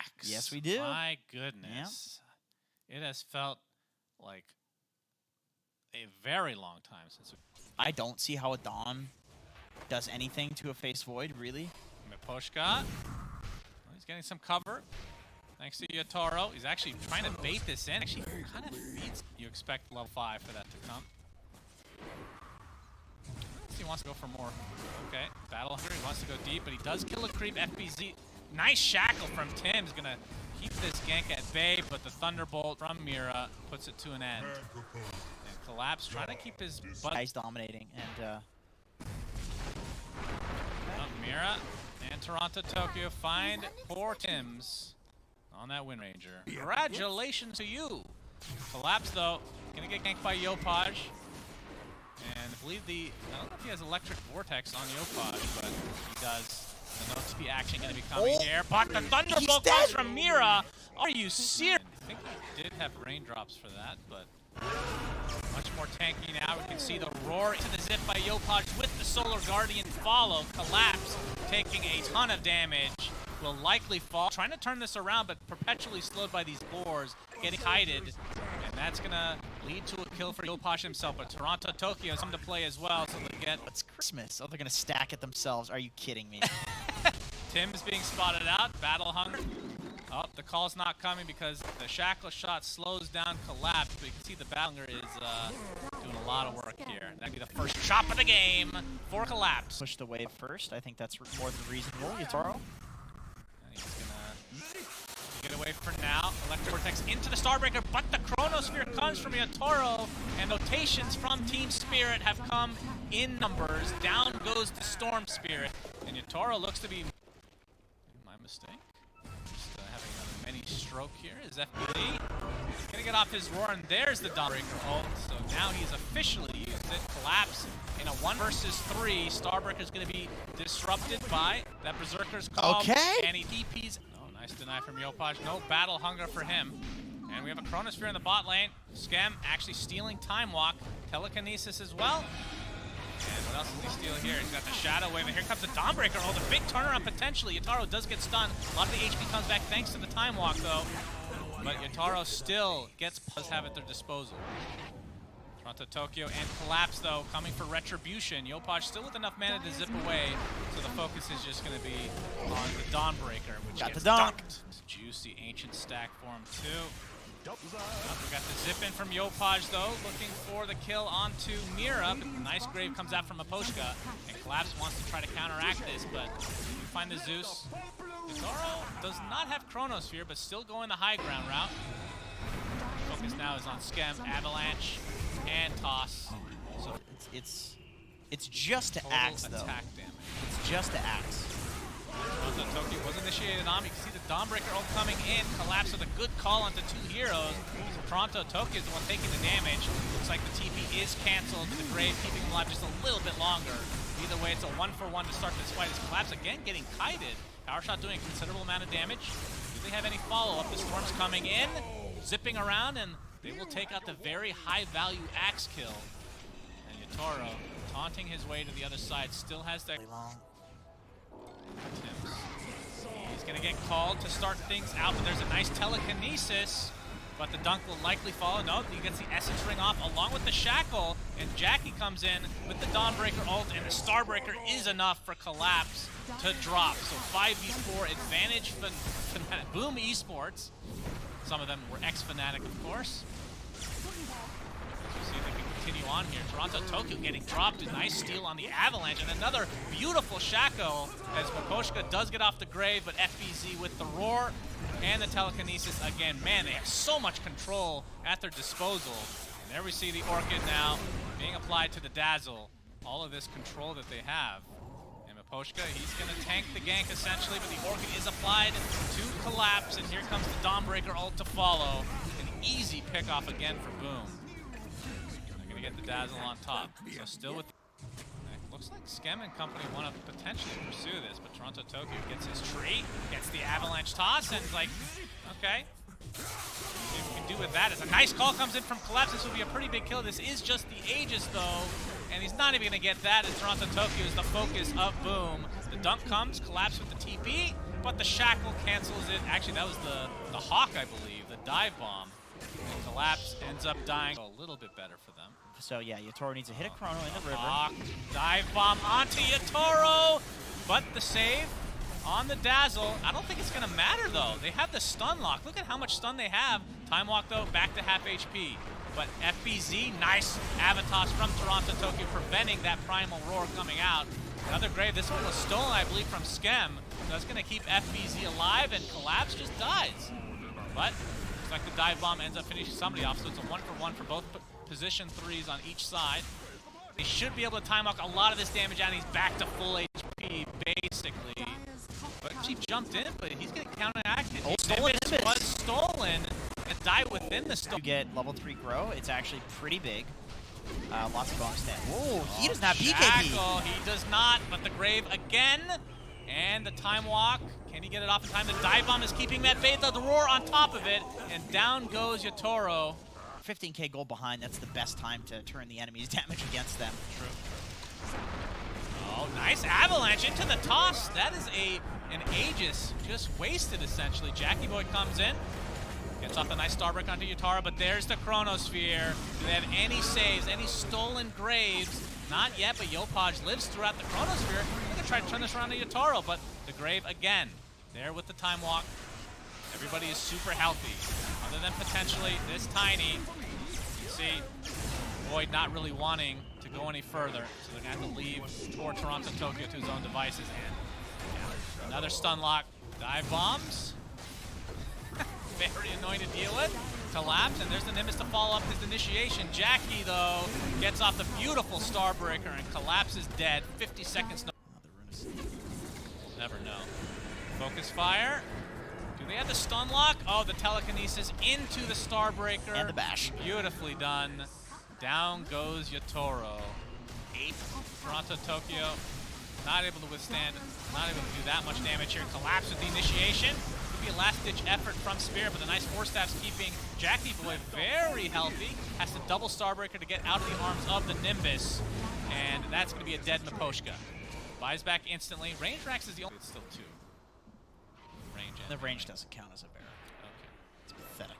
stacks. Yes, we do. My goodness. Yeah. It has felt like a very long time since I don't see how a Dawn does anything to a Face Void, really. Miposhka. He's getting some cover. Thanks to Yotaro. He's actually trying to bait this in. Actually, kind of feeds. You expect level 5 for that to come. He wants to go for more. Okay, Battle Hungry. He wants to go deep, but he does kill a creep. FBZ. Nice shackle from Tim. He's going to keep this gank at bay, but the Thunderbolt from Mira puts it to an end. And Collapse trying to keep his butt. Guy's dominating, and Mira and Toronto Tokyo find poor Tims on that Wind Ranger. Congratulations to you. Collapse, though, going to get ganked by Yopaj. And I believe I don't know if he has Electric Vortex on Yopaj, but he does. The no TP action going to be coming here. But the Thunderbolt comes from Mira. Are you serious? I think he did have raindrops for that, but much more tanky now. We can see the roar into the zip by Yopaj with the Solar Guardian follow. Collapse taking a ton of damage. Will likely fall. Trying to turn this around, but perpetually slowed by these boars. Getting kited. And that's going to lead to a kill for Yopaj himself. But Toronto Tokyo has come to play as well. So they get. It's Christmas. Oh, they're going to stack it themselves. Are you kidding me? Tim's being spotted out. Battle Hunger. Oh, the call's not coming because the shackle shot slows down Collapse. But you can see the Battle Hunger is doing a lot of work here. That'd be the first chop of the game for Collapse. Push the wave first. I think that's more than reasonable. Yotaro. He's gonna get away for now. Electric Vortex into the Starbreaker, but the Chronosphere comes from Yotaro, and notations from Team Spirit have come in numbers. Down goes the Storm Spirit, and Yotaro looks to be. My mistake. Just having another mini stroke here. Is FBD gonna get off his roar, and there's the Dawnbreaker ult. So now he's officially used it. Collapse in a 1 versus 3. Starbreaker's gonna be disrupted by that Berserker's call. Okay. And he TPs. Oh, nice deny from Yopaj. No Battle Hunger for him. And we have a Chronosphere in the bot lane. Scam actually stealing Time Walk. Telekinesis as well. And what else does he steal here? He's got the Shadow Wave, and here comes the Dawnbreaker. Oh, the big turnaround potentially. Yotaro does get stunned. A lot of the HP comes back thanks to the Time Walk, though. But Yotaro still does have at their disposal. Toronto Tokyo and Collapse, though, coming for Retribution. Yopaj still with enough mana to zip away, so the focus is just going to be on the Dawnbreaker, which got gets the dunk. Juicy Ancient stack for him, too. We got the zip in from Yopaj, though, looking for the kill onto Mira. Nice grave comes out from Miposhka, and Collapse wants to try to counteract this, but we find the Zeus. Yotaro does not have Chronosphere, but still going the high ground route. Focus now is on Schem, Avalanche, and Toss. So it's just to axe, though. Attack damage. It's just to axe. Toronto Tokyo was initiated on. You can see the Dawnbreaker ult coming in. Collapse with a good call onto 2 heroes. So Toronto Tokyo is the one taking the damage. Looks like the TP is canceled. The Grave keeping him alive just a little bit longer. Either way, it's a 1-for-1 to start this fight. As Collapse again getting kited. Power Shot doing a considerable amount of damage. Do they have any follow-up? The Storm's coming in, zipping around, and they will take out the very high-value axe kill. And Yotaro, taunting his way to the other side, still has that. He's going to get called to start things out, but there's a nice telekinesis, but the dunk will likely follow. No, he gets the Essence Ring off along with the Shackle, and Jackie comes in with the Dawnbreaker ult, and the Starbreaker is enough for Collapse to drop. So 5v4 advantage for Boom Esports. Some of them were ex-Fnatic, of course. Let's see if they can continue on here. Toronto Tokyo getting dropped. A nice steal on the Avalanche, and another beautiful Shackle as Miposhka does get off the grave, but FBZ with the roar and the telekinesis again. Man, they have so much control at their disposal. And there we see the Orchid now being applied to the Dazzle. All of this control that they have. And Miposhka, he's going to tank the gank essentially, but the Orchid is applied to Collapse, and here comes the Dawnbreaker ult to follow. An easy pickoff again for Boom. They're going to get the Dazzle on top. So still with... Looks like Schem and company want to potentially pursue this, but Toronto Tokyo gets his tree, gets the Avalanche toss, and like, okay. See what we can do with that. As a nice call comes in from Collapse, this will be a pretty big kill. This is just the Aegis, though, and he's not even going to get that, as Toronto Tokyo is the focus of Boom. The dunk comes, Collapse with the TP, but the shackle cancels it. Actually, that was the Hawk, I believe, the dive bomb. And Collapse ends up dying. A little bit better for them. So yeah, Yatoro needs to hit a chrono in the river. Hawk, dive bomb onto Yatoro, but the save on the Dazzle. I don't think it's going to matter, though. They have the stun lock. Look at how much stun they have. Time walk, though, back to half HP. But FBZ, nice Avatos from Toronto Tokyo, preventing that Primal Roar coming out. Another grave. This one was stolen, I believe, from Skem. So that's going to keep FBZ alive, and Collapse just dies. But looks like the dive bomb ends up finishing somebody off, so it's a 1-for-1 for both position 3s on each side. He should be able to time walk a lot of this damage out, and he's back to full HP, basically. But she jumped in, but he's getting counteracted. Oh, stolen Nimbus was stolen and died within the storm. To get level 3 grow, it's actually pretty big. Lots of bonus damage. Whoa, he does not BKB. Shackle, he does not, but the grave again. And the time walk. Can he get it off in time? The dive bomb is keeping that bait, the roar on top of it. And down goes Yatoro. 15k gold behind, that's the best time to turn the enemy's damage against them. True. Oh, nice avalanche into the toss. That is an Aegis just wasted, essentially. Jackie Boy comes in. Gets off a nice Starbreak onto Yatoro, but there's the Chronosphere. Do they have any saves, any stolen graves? Not yet, but Yopaj lives throughout the Chronosphere. They're gonna try to turn this around to Yatoro, but the grave again. There with the time walk. Everybody is super healthy. Other than potentially this Tiny. You see, Void not really wanting to go any further, so they're gonna have to leave toward Toronto Tokyo to his own devices. And yeah, another stun lock. Dive bombs. Very annoying to deal with. Collapse, and there's the Nimbus to follow up his initiation. Jackie, though, gets off the beautiful Starbreaker, and Collapse is dead. 50 seconds. Never know. Focus fire. Do they have the stun lock? Oh, the telekinesis into the Starbreaker. And the bash. Beautifully done. Down goes Yatoro. 8. Toronto Tokyo not able to withstand, not able to do that much damage here. Collapse with the initiation. Be a last-ditch effort from Spirit, but the nice Force Staff's keeping Jackie Boy very healthy. Has to double Starbreaker to get out of the arms of the Nimbus, and that's going to be a dead Miposhka. Buys back instantly. Range Rax is the only. It's still 2. Range. The range doesn't count as a bear. Okay. It's pathetic.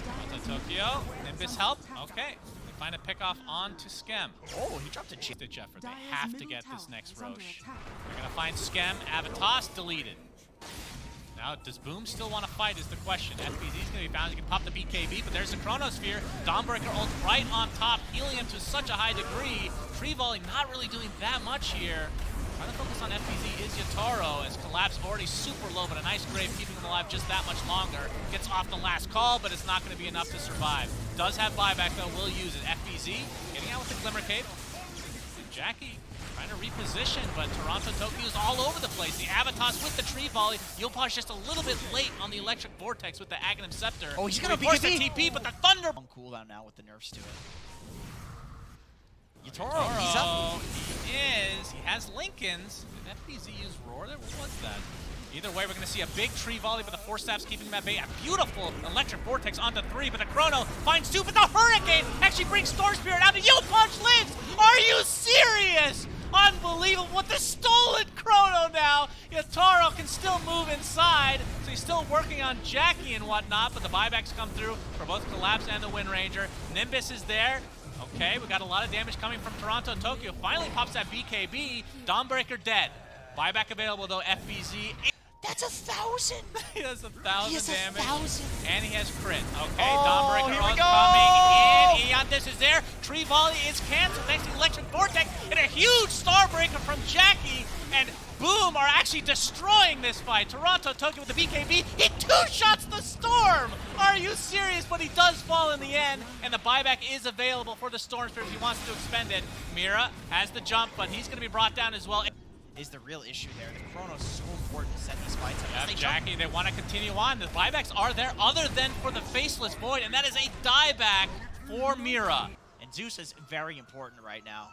Toronto Tokyo. Nimbus help. Okay. They find a pickoff onto Skem. Oh, he dropped a chip. Ditch effort. They have to get this next Roche. They're going to find Skem. Avatos deleted. Now, does Boom still want to fight is the question. FBZ's going to be bound. He can pop the BKB, but there's the Chronosphere. Dawnbreaker ult right on top, healing him to such a high degree. Tree Volley not really doing that much here. Trying to focus on FBZ is Yatoro, as Collapse already super low, but a nice grave keeping him alive just that much longer. Gets off the last call, but it's not going to be enough to survive. Does have buyback, though, will use it. FBZ getting out with the Glimmer Cape. And Jackie trying to reposition, but Toronto Tokyo is all over the place. The Avatos with the Tree Volley. Yopaj just a little bit late on the Electric Vortex with the Aghanim Scepter. Oh, he's gonna force the BKB. TP, but the Thunder. On cooldown now with the nerfs to it. Yatoro, he's up. He is. He has Lincolns. Did FBZ use Roar there? What was that? Either way, we're going to see a big Tree Volley, but the Force Staff's keeping him at bay. A beautiful Electric Vortex onto 3, but the Chrono finds 2, but the Hurricane actually brings Storm Spirit out, and Yopaj lives! Are you serious? Unbelievable. With the stolen Chrono now, Yatoro can still move inside, so he's still working on Jackie and whatnot, but the buybacks come through for both Collapse and the Wind Ranger. Nimbus is there. Okay, we got a lot of damage coming from Toronto Tokyo. Finally pops that BKB. Dawnbreaker dead. Buyback available, though, FBZ. That's 1,000! He has 1,000 He has damage. 1,000! And he has crit. Okay, Oh, Dawnbreaker here we is go! coming in. Eontis is there. Tree Volley is canceled thanks to Electric Vortex. And a huge Starbreaker from Jackie. And Boom are actually destroying this fight. Toronto Tokyo with the BKB. He two-shots the Storm! Are you serious? But he does fall in the end. And the buyback is available for the Storm Spirit if he wants to expend it. Mira has the jump, but he's going to be brought down as well. Is the real issue there. The Chrono's so important to set these fights up. Yeah, Jackie, they want to continue on. The buybacks are there other than for the Faceless Void, and that is a dieback for Mira. And Zeus is very important right now.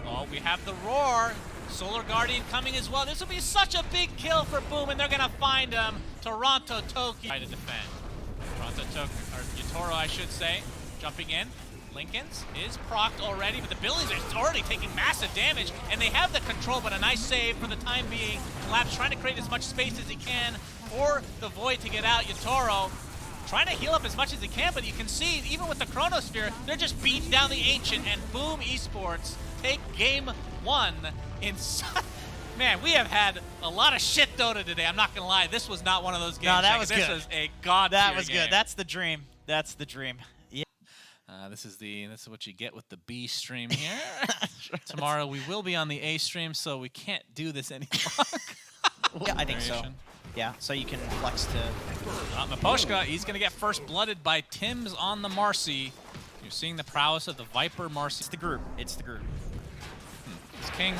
Oh, we have the Roar. Solar Guardian coming as well. This will be such a big kill for Boom, and they're going to find him. Toronto Tokyo try to defend. Toronto Tokyo, or Yatoro, I should say, jumping in. Lincoln's is procced already, but the Billies are already taking massive damage, and they have the control, but a nice save for the time being. Collapse trying to create as much space as he can for the Void to get out. Yatoro trying to heal up as much as he can, but you can see, even with the Chronosphere, they're just beating down the Ancient, and boom, Esports take game 1 in... Man, we have had a lot of shit Dota today. I'm not going to lie. This was not one of those games. No, that was good. This was a god tier That was game. good. That's the dream. That's the dream. Yeah. This is what you get with the B stream here. Tomorrow we will be on the A stream, so we can't do this anymore. Yeah, I think so. Yeah, so you can flex to... Miposhka, he's going to get first blooded by Tims on the Marcy. You're seeing the prowess of the Viper Marcy. It's the group. It's the group. This King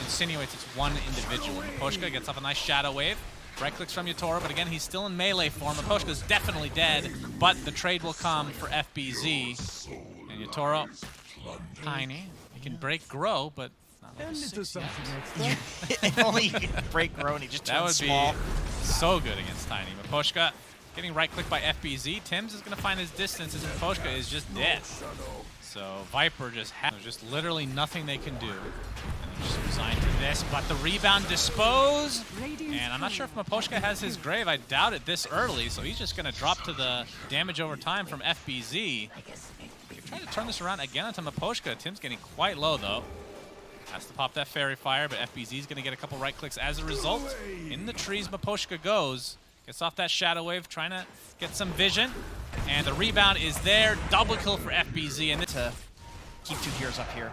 insinuates it's one individual. Miposhka gets off a nice shadow wave. Right clicks from Yatoro, but again, he's still in melee form. Miposhka's definitely dead, but the trade will come for FBZ. And Yatoro, tiny. He can break grow, but not level 6 yet. If only you could break grow and he just turns small. That would be so good against Tiny. Miposhka getting right clicked by FBZ. Tims is going to find his distance as Miposhka is just dead. So Viper just has literally nothing they can do. And just resigned to this, but the rebound dispose. And I'm not sure if Miposhka has his grave. I doubt it this early, so he's just going to drop to the damage over time from FBZ. They're trying to turn this around again onto Miposhka. Tim's getting quite low, though. Has to pop that Fairy Fire, but FBZ is going to get a couple right clicks as a result. In the trees, Miposhka goes. Gets off that Shadow Wave, trying to get some vision. And the rebound is there. Double kill for FBZ. And To keep 2 heroes up here.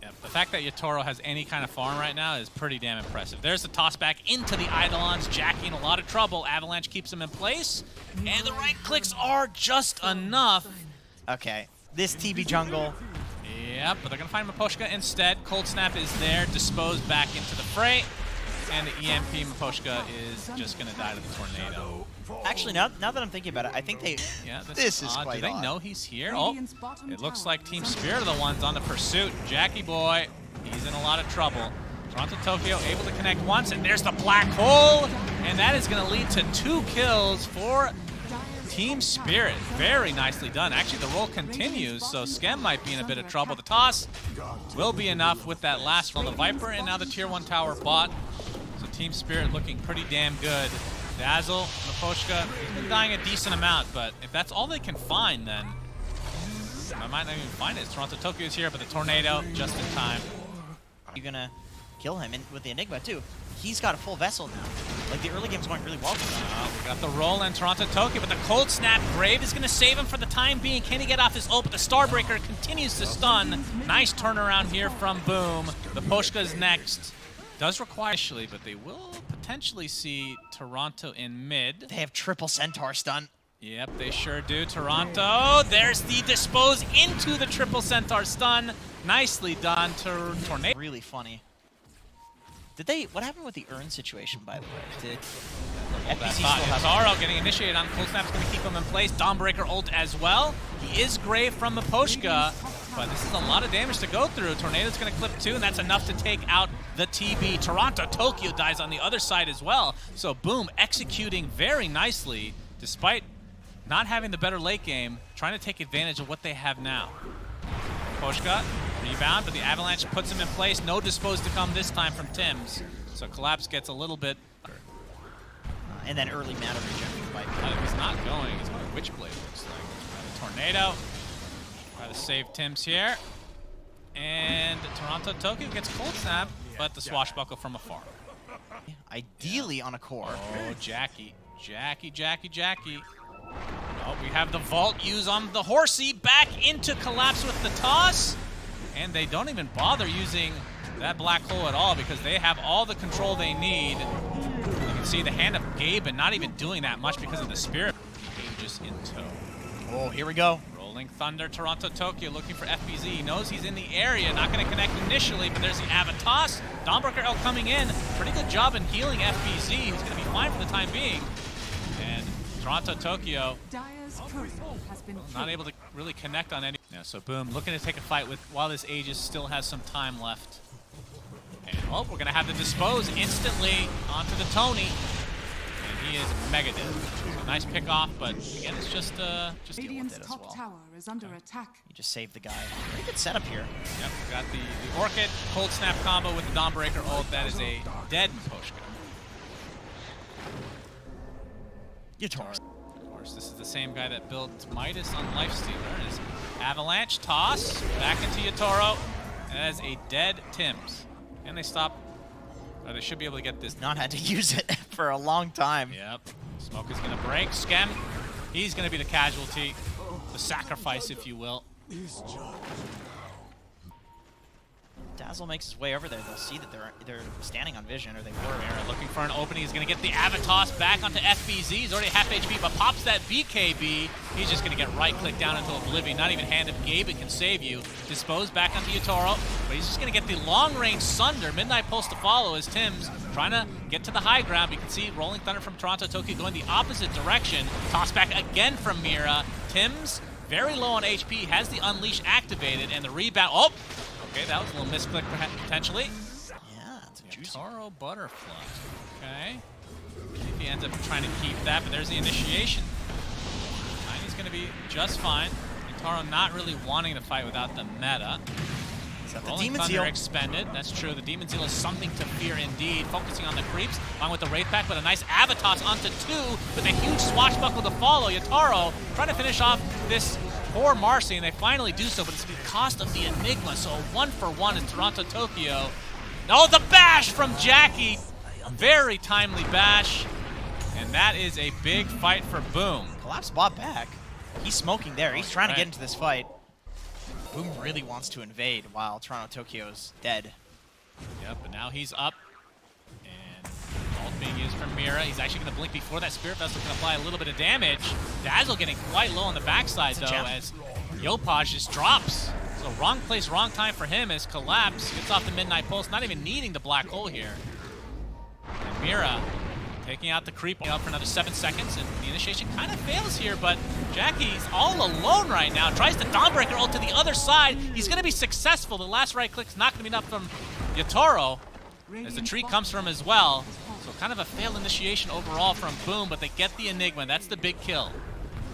Yep, the fact that Yatoro has any kind of farm right now is pretty damn impressive. There's the toss back into the Eidolons. Jackie in a lot of trouble. Avalanche keeps him in place. And the right clicks are just enough. Okay, this TB jungle. Yep, but they're going to find Miposhka instead. Cold Snap is there. Disposed back into the fray. And the EMP Miposhka is just going to die to the tornado. Actually, now that I'm thinking about it, I think they... Yeah, this is quite Do they odd. know he's here? Oh, it looks like Team Spirit are the ones on the pursuit. Jackie boy, he's in a lot of trouble. Toronto Tokyo able to connect once, and there's the black hole. And that is going to lead to 2 kills for Team Spirit. Very nicely done. Actually, the roll continues, so Skem might be in a bit of trouble. The toss will be enough with that last one. The Viper and now the Tier 1 tower bot. So Team Spirit looking pretty damn good. Dazzle, Miposhka, he's been dying a decent amount, but if that's all they can find, then I might not even find it. Toronto Tokyo is here, but the tornado just in time. You're gonna kill him, and with the Enigma too. He's got a full vessel now. Like, the early game's going really well for him. We got the roll and Toronto Tokyo, but the Cold Snap Grave is going to save him for the time being. Can he get off his ult? But the Starbreaker continues to stun. Nice turnaround here from Boom. The Poshka's next. Does require initially, but they will potentially see Toronto in mid. They have triple Centaur stun. Yep, they sure do. Toronto, there's the dispose into the triple Centaur stun. Nicely done to Tornado. Really funny. Did they... What happened with the urn situation, by the way? Did... That's FBZ hot. still has... Yatoro getting initiated on Cold Snap's going to keep him in place. Dawnbreaker ult as well. He is grave from Miposhka, but this is a lot of damage to go through. Tornado's going to clip 2, and that's enough to take out the TB. Toronto Tokyo dies on the other side as well. So Boom executing very nicely, despite not having the better late game, trying to take advantage of what they have now. Miposhka, rebound, but the Avalanche puts him in place. No dispose to come this time from Tims. So Collapse gets a little bit... and then early mana regen from Viper. He's not going. He's going Witchblade, looks like. Tornado. Try to save Tims here. And Toronto Tokyo gets Cold Snap, but the swashbuckle from afar. Ideally on a core. Oh, Jackie. Jackie. Oh, we have the Vault use on the Horsey. Back into Collapse with the toss. And they don't even bother using that black hole at all because they have all the control they need. You can see the hand of Gaben not even doing that much because of the Spirit. Aegis in tow. Oh, here we go. Rolling Thunder, Toronto Tokyo looking for FBZ. He knows he's in the area, not going to connect initially, but there's the Avatos. Dawnbreaker L coming in. Pretty good job in healing FBZ. He's going to be fine for the time being. And Toronto Tokyo not able to really connect on any. Yeah, so Boom looking to take a fight with while this Aegis still has some time left. And oh, we're going to have the dispose instantly onto the Tony. And he is mega dead. So nice pick off, but again, it's just deal with Radiant's it as top well. tower is under attack. You just saved the guy. Pretty good setup here. Yep, we got the Orchid cold snap combo with the Dawnbreaker ult. That is a dead Poshka. Yatoro. Of course, this is the same guy that built Midas on Lifestealer. And his Avalanche toss back into Yatoro as a dead Tims. And they stop. Or they should be able to get this. Not had to use it for a long time. Yep. Smoke is going to break. Skem, he's going to be the casualty. The sacrifice, if you will. Dazzle makes his way over there. They'll see that they're standing on vision, or they were. Mira looking for an opening. He's going to get the Avatos back onto FBZ. He's already half HP, but pops that BKB. He's just going to get right-clicked down into oblivion. Not even Hand of Gabe can save you. Dispose back onto Yatoro, but he's just going to get the long-range Sunder. Midnight Pulse to follow as Tims trying to get to the high ground. You can see Rolling Thunder from Toronto Tokyo going the opposite direction. Toss back again from Mira. Tims, very low on HP, has the Unleash activated, and the rebound. Oh! Okay, that was a little misclick potentially. Yeah, it's a juicy. Taro Butterfly. Okay. If he ends up trying to keep that, but there's the initiation. Tiny's going to be just fine. And Taro not really wanting to fight without the meta. The Demon Seal expended. That's true. The Demon Seal is something to fear indeed. Focusing on the creeps, along with the Wraith Pack, but a nice Avatos onto 2 with a huge swashbuckle to follow. Yatoro trying to finish off this poor Marcy, and they finally do so, but it's the cost of the Enigma. So a 1-for-1 in Toronto Tokyo. Oh, the bash from Jackie. A very timely bash. And that is a big fight for Boom. Collapse bought back. He's smoking there. He's trying to get into this fight. Boom really wants to invade while Toronto Tokyo's dead. Yep, but now he's up. And ult being used from Mira. He's actually going to blink before that Spirit Vessel can apply a little bit of damage. Dazzle getting quite low on the backside, though, as Yopaj just drops. So wrong place, wrong time for him as Collapse gets off the Midnight Pulse, not even needing the black hole here. And Mira taking out the creep up for another 7 seconds, and the initiation kind of fails here, but Jackie's all alone right now. Tries the Dawnbreaker ult to the other side. He's going to be successful. The last right click's not going to be enough from Yatoro, as the tree comes from as well. So kind of a failed initiation overall from Boom, but they get the Enigma. That's the big kill.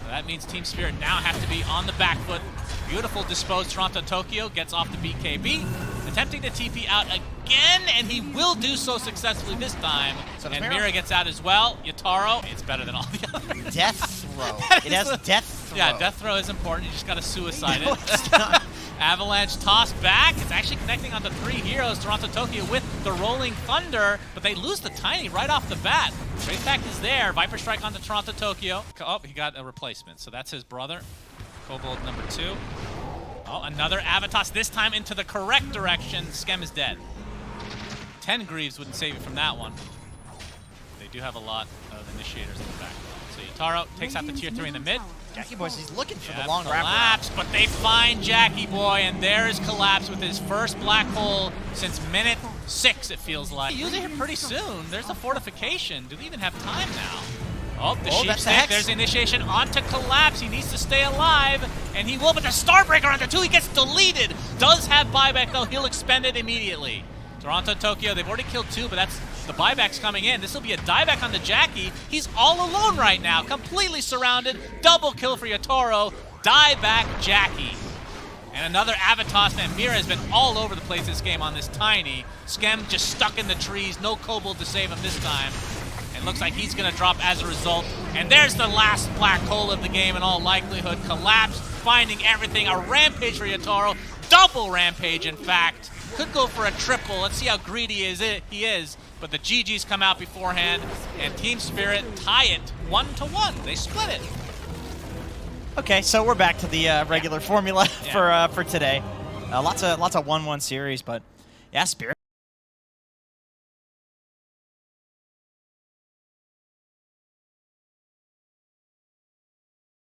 So that means Team Spirit now have to be on the back foot. Beautiful disposed Toronto Tokyo gets off the BKB, attempting to TP out again, and he will do so successfully this time. So and Mira gets out as well. Yatoro, it's better than all the others. Death throw. It has death throw. Yeah, death throw is important. You just got to suicide it. Avalanche toss back. It's actually connecting onto 3 heroes. Toronto Tokyo with the Rolling Thunder, but they lose the Tiny right off the bat. Wraith Pack is there. Viper Strike onto Toronto Tokyo. Oh, he got a replacement. So that's his brother. Kobold number 2. Oh, another Avatos, this time into the correct direction. Skem is dead. 10 Greaves wouldn't save you from that one. They do have a lot of initiators in the back. So Yatoro takes out the tier 3 in the mid. Jackie Boy, he's looking for the long Collapse, but they find Jackie Boy, and there's Collapse with his first black hole since minute 6, it feels like. Using him pretty soon. There's a fortification. Do they even have time now? Oh, the sheep stick. There's the initiation onto Collapse. He needs to stay alive, and he will, but the Starbreaker onto 2. He gets deleted. Does have buyback, though. He'll expend it immediately. Toronto Tokyo, they've already killed 2, but that's the buyback's coming in. This will be a dieback on the Jackie. He's all alone right now, completely surrounded. Double kill for Yatoro. Dieback Jackie. And another Avatos, and Mira has been all over the place this game on this Tiny. Skem just stuck in the trees. No Kobold to save him this time. And looks like he's going to drop as a result. And there's the last black hole of the game in all likelihood. Collapse, finding everything. A rampage for Yatoro. Double rampage, in fact. Could go for a triple. Let's see how greedy he is. But the GGs come out beforehand. And Team Spirit tie it 1-1. They split it. Okay, so we're back to the regular formula for today. Lots of 1-1 series, but yeah, Spirit.